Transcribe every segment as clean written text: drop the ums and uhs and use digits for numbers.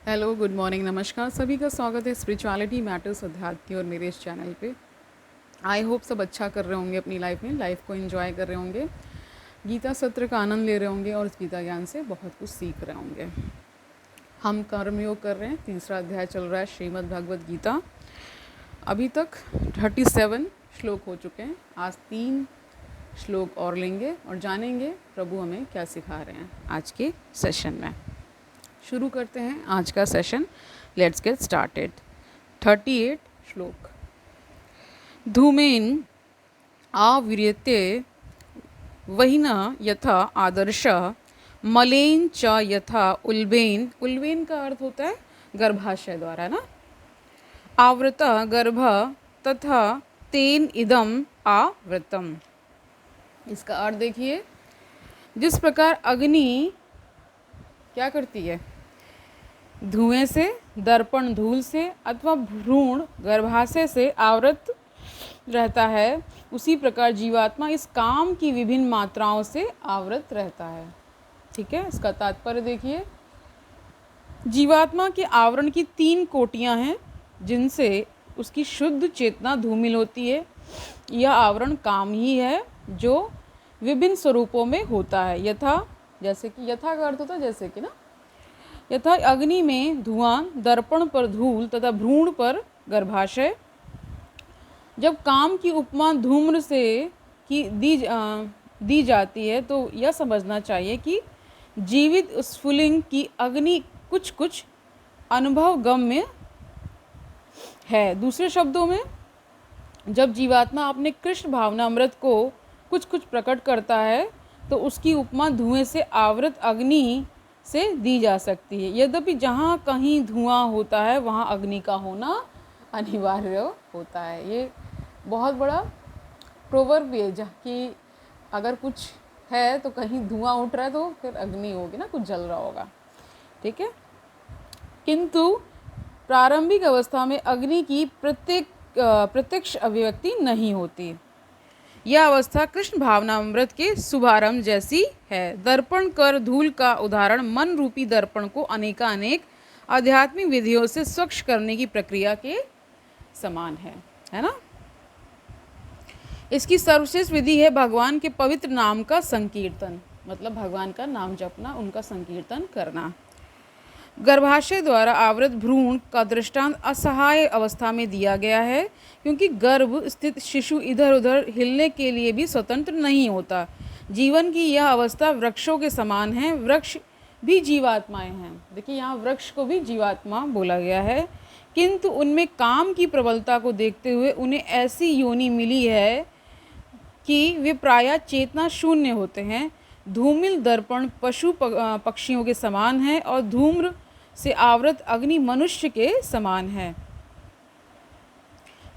Hello, good morning, नमस्कार। सभी का स्वागत है स्पिरिचुअलिटी मैटर्स अध्यात्म और मेरे इस चैनल पे। आई होप सब अच्छा कर रहे होंगे अपनी लाइफ को एंजॉय कर रहे होंगे, गीता सत्र का आनंद ले रहे होंगे और इस गीता ज्ञान से बहुत कुछ सीख रहे होंगे। हम कर्मयोग कर रहे हैं, तीसरा अध्याय चल रहा है श्रीमद् भगवद गीता। अभी तक 37 श्लोक हो चुके हैं। आज 3 श्लोक और लेंगे और जानेंगे प्रभु हमें क्या सिखा रहे हैं आज के सेशन में। शुरू करते हैं आज का सेशन। Let's get started. 38 श्लोक। धूमेन आविर्यते वहिना यथा आदर्श मलेन च यथा उल्बेन। उल्बेन का अर्थ होता है गर्भाशय द्वारा ना। आवृता गर्भ तथा तेन इदम आवृतम। इसका अर्थ देखिए, जिस प्रकार अग्नि क्या करती है, धुएं से, दर्पण धूल से अथवा भ्रूण गर्भाशय से आवृत रहता है, उसी प्रकार जीवात्मा इस काम की विभिन्न मात्राओं से आवृत रहता है। ठीक है, इसका तात्पर्य देखिए, जीवात्मा के आवरण की 3 कोटियां हैं जिनसे उसकी शुद्ध चेतना धूमिल होती है। यह आवरण काम ही है जो विभिन्न स्वरूपों में होता है। यथा, जैसे कि, यथा का अर्थ होता है जैसे कि ना। यथा अग्नि में धुआं, दर्पण पर धूल तथा भ्रूण पर गर्भाशय। जब काम की उपमा धूम्र से दी जाती है तो यह समझना चाहिए कि जीवित स्फुलिंग की अग्नि कुछ कुछ अनुभव गम्य है। दूसरे शब्दों में, जब जीवात्मा अपने कृष्ण भावनामृत को कुछ कुछ प्रकट करता है तो उसकी उपमा धुएं से आवृत अग्नि से दी जा सकती है। यद्यपि जहाँ कहीं धुआं होता है वहाँ अग्नि का होना अनिवार्य होता है। ये बहुत बड़ा प्रोवर्ब है कि अगर कुछ है तो कहीं धुआं उठ रहा है तो फिर अग्नि होगी ना, कुछ जल रहा होगा। ठीक है, किंतु प्रारंभिक अवस्था में अग्नि की प्रत्यक्ष अभिव्यक्ति नहीं होती। यह अवस्था कृष्ण भावनामृत के शुभारंभ जैसी है। दर्पण कर धूल का उदाहरण मन रूपी दर्पण को अनेकानेक आध्यात्मिक विधियों से स्वच्छ करने की प्रक्रिया के समान है ना। इसकी सर्वश्रेष्ठ विधि है भगवान के पवित्र नाम का संकीर्तन, मतलब भगवान का नाम जपना, उनका संकीर्तन करना। गर्भाशय द्वारा आवृत भ्रूण का दृष्टांत असहाय अवस्था में दिया गया है, क्योंकि गर्भ स्थित शिशु इधर उधर हिलने के लिए भी स्वतंत्र नहीं होता। जीवन की यह अवस्था वृक्षों के समान है। वृक्ष भी जीवात्माएं हैं। देखिए, यहाँ वृक्ष को भी जीवात्मा बोला गया है, किंतु उनमें काम की प्रबलता को देखते हुए उन्हें ऐसी योनि मिली है कि वे प्रायः चेतना शून्य होते हैं। धूमिल दर्पण पशु पक्षियों के समान है और धूम्र से आवृत अग्नि मनुष्य के समान है।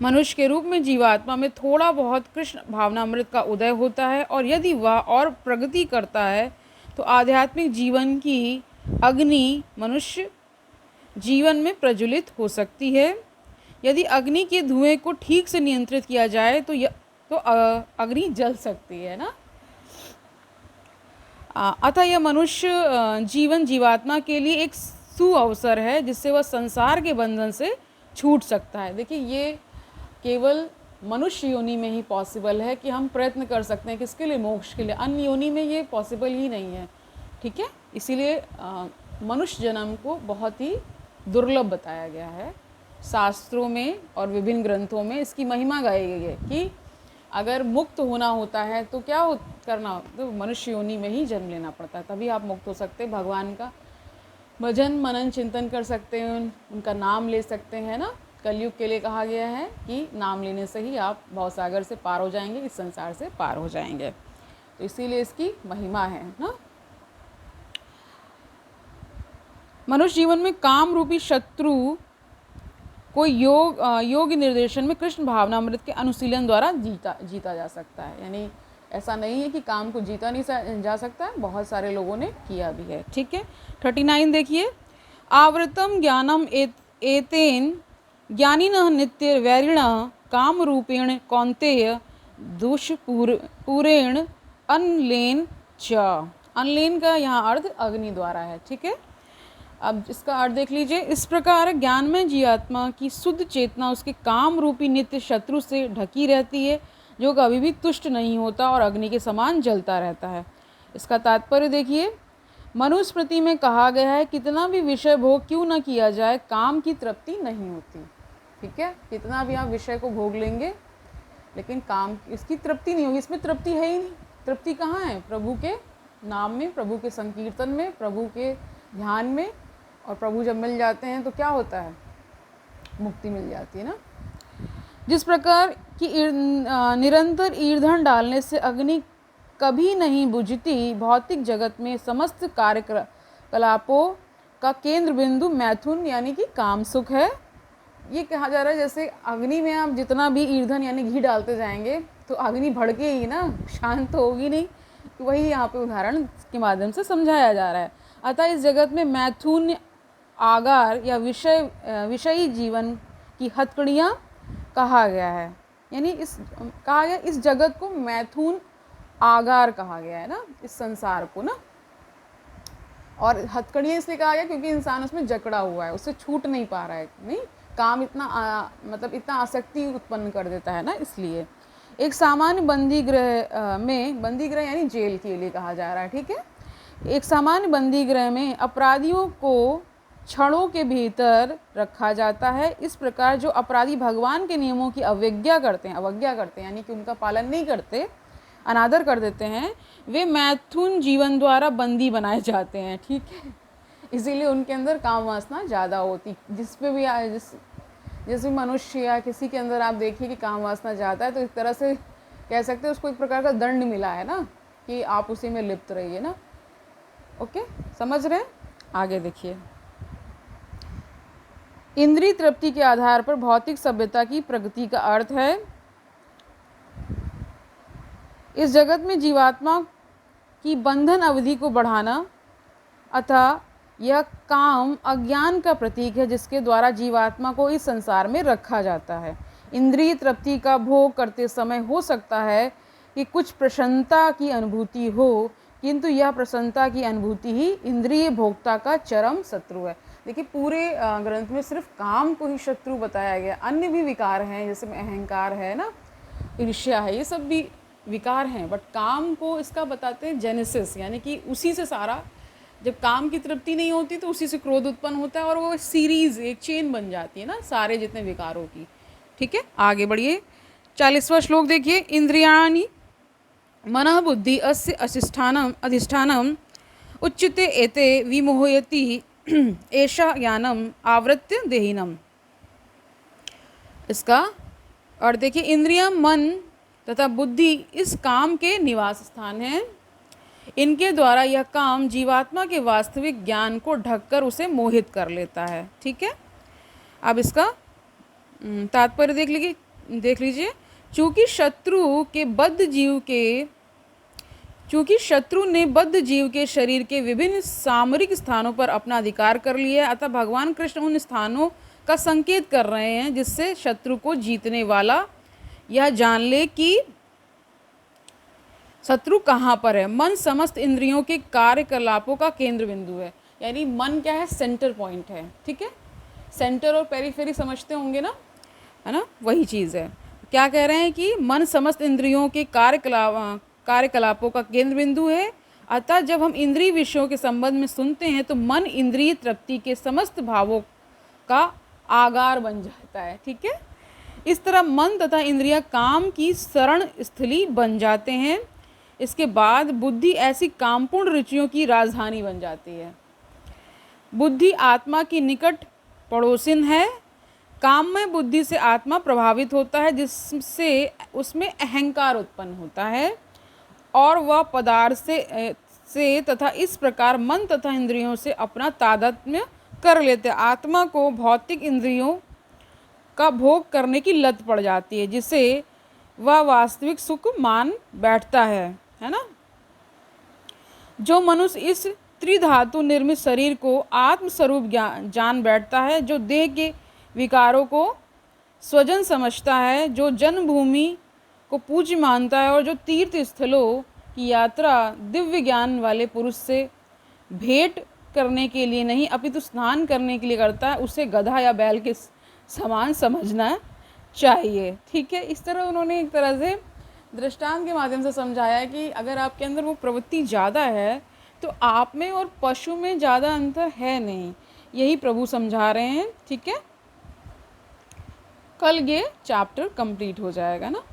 मनुष्य के रूप में जीवात्मा में थोड़ा बहुत कृष्ण भावनामृत का उदय होता है और यदि वह और प्रगति करता है तो आध्यात्मिक जीवन की अग्नि मनुष्य जीवन में प्रज्वलित हो सकती है। यदि अग्नि के धुएं को ठीक से नियंत्रित किया जाए तो अग्नि जल सकती है ना। अतः यह मनुष्य जीवन जीवात्मा के लिए एक सुअवसर है जिससे वह संसार के बंधन से छूट सकता है। देखिए, ये केवल मनुष्य योनि में ही पॉसिबल है कि हम प्रयत्न कर सकते हैं किसके लिए, मोक्ष के लिए। अन्य योनि में ये पॉसिबल ही नहीं है। ठीक है, इसीलिए मनुष्य जन्म को बहुत ही दुर्लभ बताया गया है। शास्त्रों में और विभिन्न ग्रंथों में इसकी महिमा गाई गई है कि अगर मुक्त होना होता है तो क्या करना, तो मनुष्य योनि में ही जन्म लेना पड़ता है, तभी आप मुक्त हो सकते हैं। भगवान का भजन मनन चिंतन कर सकते हैं, उनका नाम ले सकते हैं ना। कलयुग के लिए कहा गया है कि नाम लेने से ही आप भवसागर से पार हो जाएंगे, इस संसार से पार हो जाएंगे। तो इसीलिए इसकी महिमा है ना। मनुष्य जीवन में काम रूपी शत्रु को योग निर्देशन में कृष्ण भावनामृत के अनुशीलन द्वारा जीता जा सकता है। यानी ऐसा नहीं है कि काम को जीता नहीं जा सकता है, बहुत सारे लोगों ने किया भी है। ठीक है, 39 देखिए। आवृतम ज्ञानम एतेन ज्ञानिनः नित्य वैरिणः काम रूपेण कौन्तेय दुष्पूरेण अनलेन च। अनलेन का यहाँ अर्थ अग्नि द्वारा है। ठीक है, अब इसका अर्थ देख लीजिए। इस प्रकार ज्ञान में जीवात्मा की शुद्ध चेतना उसके काम रूपी नित्य शत्रु से ढकी रहती है, जो कभी भी तुष्ट नहीं होता और अग्नि के समान जलता रहता है। इसका तात्पर्य देखिए, मनुस्मृति में कहा गया है, कितना भी विषय भोग क्यों न किया जाए, काम की तृप्ति नहीं होती। ठीक है, कितना भी आप विषय को भोग लेंगे लेकिन काम इसकी तृप्ति नहीं होगी, इसमें तृप्ति है ही नहीं। तृप्ति कहाँ है? प्रभु के नाम में, प्रभु के संकीर्तन में, प्रभु के ध्यान में। और प्रभु जब मिल जाते हैं तो क्या होता है? मुक्ति मिल जाती है ना। जिस प्रकार की निरंतर ईंधन डालने से अग्नि कभी नहीं बुझती, भौतिक जगत में समस्त कार्यकलापों का केंद्र बिंदु मैथुन यानी कि काम सुख है। ये कहा जा रहा है जैसे अग्नि में आप जितना भी ईंधन यानी घी डालते जाएंगे तो अग्नि भड़के ही ना, शांत तो होगी नहीं। तो वही यहाँ पे उदाहरण के माध्यम से समझाया जा रहा है। अतः इस जगत में मैथुन आगार या विषयी जीवन की हथकड़ियाँ कहा गया है, यानी कहा गया इस जगत को मैथुन आगार कहा गया है ना, इस संसार को ना। और हथकड़ियाँ इसलिए कहा गया क्योंकि इंसान उसमें जकड़ा हुआ है, उससे छूट नहीं पा रहा है। नहीं, काम इतना मतलब इतना आसक्ति उत्पन्न कर देता है ना, इसलिए। एक सामान्य बंदी गृह में, बंदी गृह यानी जेल के लिए कहा जा रहा है। ठीक है, एक सामान्य बंदी गृह में अपराधियों को क्षणों के भीतर रखा जाता है। इस प्रकार जो अपराधी भगवान के नियमों की अवज्ञा करते हैं यानी कि उनका पालन नहीं करते, अनादर कर देते हैं, वे मैथुन जीवन द्वारा बंदी बनाए जाते हैं। ठीक है, इसीलिए उनके अंदर काम वासना ज़्यादा होती। जिस भी मनुष्य या किसी के अंदर आप देखिए कि काम वासना ज़्यादा है, तो एक तरह से कह सकते हैं उसको एक प्रकार का दंड मिला है ना, कि आप उसी में लिप्त रहिए ना। ओके, समझ रहे हैं? आगे देखिए, इंद्रिय तृप्ति के आधार पर भौतिक सभ्यता की प्रगति का अर्थ है इस जगत में जीवात्मा की बंधन अवधि को बढ़ाना। अतः यह काम अज्ञान का प्रतीक है जिसके द्वारा जीवात्मा को इस संसार में रखा जाता है। इंद्रिय तृप्ति का भोग करते समय हो सकता है कि कुछ प्रसन्नता की अनुभूति हो, किंतु यह प्रसन्नता की अनुभूति ही इंद्रिय भोक्ता का चरम शत्रु है। देखिए, पूरे ग्रंथ में सिर्फ काम को ही शत्रु बताया गया, अन्य भी विकार हैं, जैसे अहंकार है ना, ईर्ष्या है, ये सब भी विकार हैं, बट काम को इसका बताते हैं जेनेसिस, यानी कि उसी से सारा, जब काम की तृप्ति नहीं होती तो उसी से क्रोध उत्पन्न होता है और वो सीरीज, एक चेन बन जाती है ना सारे जितने विकारों की। ठीक है, आगे बढ़िए। 40वां श्लोक देखिए, इंद्रियाणि मनः बुद्धि अस्य अधिष्ठानम उच्यते एते विमोहयति एषा ज्ञानम आवृत्य देहिनम। इसका और देखिए, इंद्रियां, मन तथा बुद्धि इस काम के निवास स्थान हैं। इनके द्वारा यह काम जीवात्मा के वास्तविक ज्ञान को ढककर उसे मोहित कर लेता है। ठीक है, अब इसका तात्पर्य देख लीजिए। चूँकि शत्रु ने बद्ध जीव के शरीर के विभिन्न सामरिक स्थानों पर अपना अधिकार कर लिया है, अतः भगवान कृष्ण उन स्थानों का संकेत कर रहे हैं जिससे शत्रु को जीतने वाला यह जान ले कि शत्रु कहाँ पर है। मन समस्त इंद्रियों के कार्यकलापों का केंद्र बिंदु है, यानी मन क्या है? सेंटर पॉइंट है। ठीक है, सेंटर और पेरिफेरी समझते होंगे ना, है ना, वही चीज़ है। क्या कह रहे हैं कि मन समस्त इंद्रियों के कार्यकलापों का केंद्र बिंदु है। अतः जब हम इंद्रिय विषयों के संबंध में सुनते हैं तो मन इंद्रिय तृप्ति के समस्त भावों का आगार बन जाता है। ठीक है, इस तरह मन तथा इंद्रियां काम की शरण स्थली बन जाते हैं। इसके बाद बुद्धि ऐसी कामपूर्ण रुचियों की राजधानी बन जाती है। बुद्धि आत्मा की निकट पड़ोसिन है। काम में बुद्धि से आत्मा प्रभावित होता है, जिससे उसमें अहंकार उत्पन्न होता है और वह पदार्थ से तथा इस प्रकार मन तथा इंद्रियों से अपना तादात्म्य कर लेते हैं। आत्मा को भौतिक इंद्रियों का भोग करने की लत पड़ जाती है, जिसे वह वास्तविक सुख मान बैठता है ना। जो मनुष्य इस त्रिधातु निर्मित शरीर को आत्मस्वरूप जान बैठता है, जो देह के विकारों को स्वजन समझता है, जो जन्मभूमि को पूज्य मानता है और जो तीर्थ स्थलों की यात्रा दिव्य ज्ञान वाले पुरुष से भेंट करने के लिए नहीं अपितु स्नान करने के लिए करता है, उसे गधा या बैल के समान समझना चाहिए। ठीक है, इस तरह उन्होंने एक तरह से दृष्टांत के माध्यम से समझाया है कि अगर आपके अंदर वो प्रवृत्ति ज़्यादा है तो आप में और पशु में ज़्यादा अंतर है नहीं, यही प्रभु समझा रहे हैं। ठीक है, कल ये चैप्टर कंप्लीट हो जाएगा ना,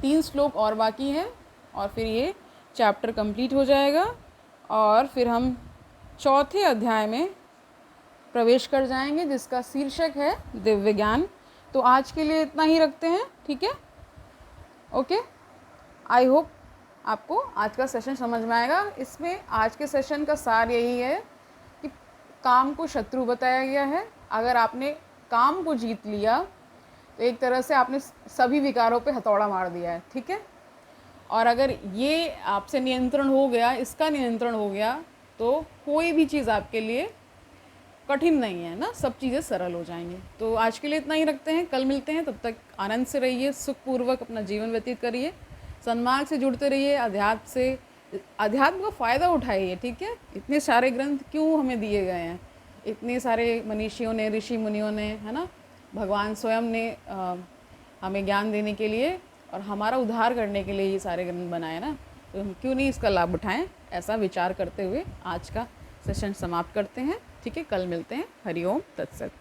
3 श्लोक और बाकी हैं और फिर ये चैप्टर कंप्लीट हो जाएगा और फिर हम चौथे अध्याय में प्रवेश कर जाएंगे जिसका शीर्षक है दिव्य ज्ञान। तो आज के लिए इतना ही रखते हैं। ठीक है, ओके, आई होप आपको आज का सेशन समझ में आएगा। इसमें आज के सेशन का सार यही है कि काम को शत्रु बताया गया है। अगर आपने काम को जीत लिया तो एक तरह से आपने सभी विकारों पे हथौड़ा मार दिया है। ठीक है, और अगर ये आपसे नियंत्रण हो गया, इसका नियंत्रण हो गया, तो कोई भी चीज़ आपके लिए कठिन नहीं है ना, सब चीज़ें सरल हो जाएंगी। तो आज के लिए इतना ही रखते हैं, कल मिलते हैं। तब तक आनंद से रहिए, सुखपूर्वक अपना जीवन व्यतीत करिए, सन्मार्ग से जुड़ते रहिए, अध्यात्म का फ़ायदा उठाइए। ठीक है, इतने सारे ग्रंथ क्यों हमें दिए गए हैं, इतने सारे मनीषियों ने, ऋषि मुनियों ने, है ना, भगवान स्वयं ने हमें ज्ञान देने के लिए और हमारा उद्धार करने के लिए ये सारे ग्रंथ बनाए ना, तो हम क्यों नहीं इसका लाभ उठाएं। ऐसा विचार करते हुए आज का सेशन समाप्त करते हैं। ठीक है, कल मिलते हैं। हरि ओम तत्सत।